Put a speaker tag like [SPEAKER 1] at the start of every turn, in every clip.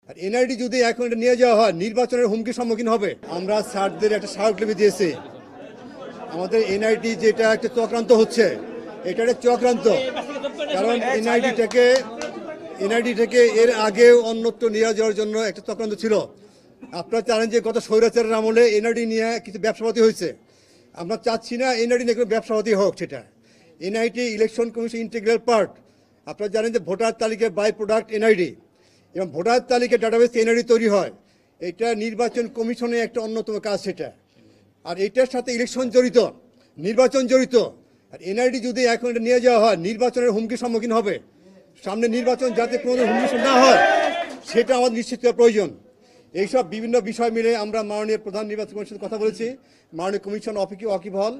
[SPEAKER 1] আর NID যদি এখন এটা নিয়ে যাওয়া হয় নির্বাচনের হুমকির সম্মুখীন হবে। আমরা স্যারদের একটা স্মারকলিপি দিয়েছি। আমাদের এনআইডি যেটা একটা চক্রান্ত হচ্ছে, এটা একটা চক্রান্ত। কারণ এনআইডি থেকে এর আগেও অন্যত্র নিয়ে যাওয়ার জন্য একটা চক্রান্ত ছিল। আপনারা জানেন যে গত স্বৈরাচারের আমলে এনআইডি নিয়ে কিছু ব্যবসাপাতি হয়েছে। আমরা চাচ্ছি না এনআইডি নিয়ে কোনো ব্যবসাপাতি হোক। সেটা NID election commission integral part. আপনারা জানেন যে ভোটার তালিকার বাই প্রোডাক্ট এনআইডি এবং ভোটার তালিকার ডাটাবেস এনআইডি তৈরি হয়। এটা নির্বাচন কমিশনের একটা অন্যতম কাজ সেটা। আর এটার সাথে ইলেকশন জড়িত, নির্বাচন জড়িত। আর এনআইডি যদি এখন এটা নিয়ে যাওয়া হয় নির্বাচনের হুমকির সম্মুখীন হবে। সামনে নির্বাচন যাতে কোনো হুমকি না হয় সেটা আমাদের নিশ্চিত করা প্রয়োজন। এইসব বিভিন্ন বিষয় মিলে আমরা মাননীয় প্রধান নির্বাচন কমিশনের কথা বলেছি। মাননীয় কমিশন ওয়াকিব হল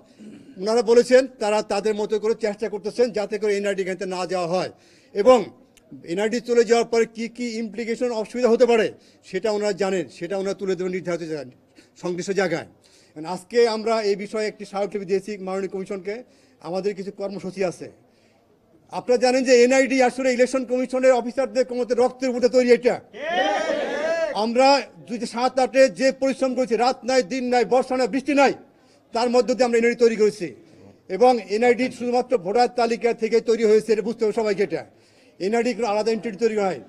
[SPEAKER 1] ওনারা বলেছেন তারা তাদের মতো করে চেষ্টা করতেছেন যাতে করে এনআইডি এখানে না যাওয়া হয় এবং এনআইডি চলে যাওয়ার পরে কি কি ইমপ্লিকেশন অসুবিধা হতে পারে সেটা ওনারা জানেন, সেটা ওনারা তুলে দেবেন নির্ধারিত সংশ্লিষ্ট জায়গায়। আজকে আমরা এই বিষয়ে একটি স্মারকলিপি দিয়েছি মাননীয় কমিশনকে। আমাদের কিছু কর্মসূচি আছে। আপনারা জানেন যে এনআইডি আসলে ইলেকশন কমিশনের অফিসারদের কোনোতে রক্তের উপরে তৈরি। এটা আমরা 2007-08-এ যে পরিশ্রম করেছি, রাত নাই দিন নাই বর্ষা নাই বৃষ্টি নাই, তার মধ্য দিয়ে আমরা এনআইডি তৈরি করেছি। এবং এনআইডি শুধুমাত্র ভোটার তালিকা থেকে তৈরি হয়েছে, এটা বুঝতে হবে সবাইকে। এটা এনআইডি কোনো আলাদা এন্টিটি তৈরি হয়।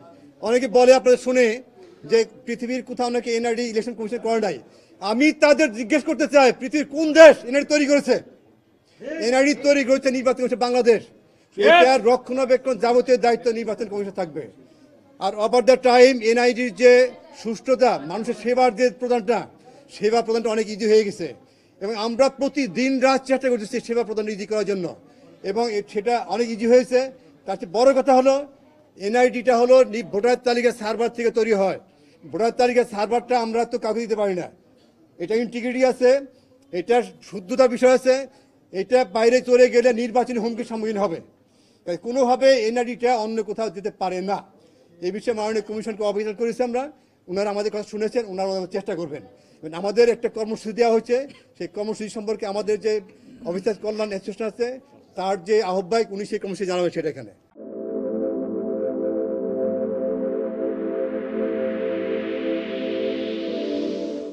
[SPEAKER 1] অনেকে বলে আপনাদের শুনে যে পৃথিবীর কোথাও নাকি এনআইডি ইলেকশন কমিশন করে নাই। আমি তাদের জিজ্ঞেস করতে চাই, পৃথিবীর কোন দেশ এনআইডি তৈরি করেছে? এনআইডি তৈরি করেছে নির্বাচন কমিশন বাংলাদেশ। এটার রক্ষণাবেক্ষণ যাবতীয় দায়িত্ব নির্বাচন কমিশন থাকবে। আর ওভার দ্য টাইম এনআইডির যে সুষ্ঠুতা, মানুষের সেবার যে সেবা প্রদানটা অনেক ইজি হয়ে গেছে এবং আমরা প্রতিদিন রাত চেষ্টা করতেছি সেবা প্রদান ইজি করার জন্য এবং সেটা অনেক ইজি হয়েছে। তার চেয়ে বড় কথা হলো এনআইডিটা হলো ভোটার তালিকা সার্ভার থেকে তৈরি হয়। ভোটার তালিকা সার্ভারটা আমরা তো কাউকে দিতে পারি না। এটা ইন্টিগ্রিটি আছে, এটার শুদ্ধতার বিষয় আছে। এটা বাইরে চলে গেলে নির্বাচনী হুমকির সম্মুখীন হবে। তাই কোনোভাবে এনআইডিটা অন্য কোথাও যেতে পারে না। এই বিষয়ে মাননীয় কমিশনকে অবহিত করেছি আমরা। ওনারা আমাদের কথা শুনেছেন, ওনারা চেষ্টা করবেন। আমাদের একটা কর্মসূচি দেওয়া হয়েছে, সেই কর্মসূচি সম্পর্কে আমাদের যে অফিসার কল্যাণ অ্যাসোসিয়েশন আছে তার যে আহ্বায়ক উনি সেই কর্মসূচি জানাবেন সেটা এখানে।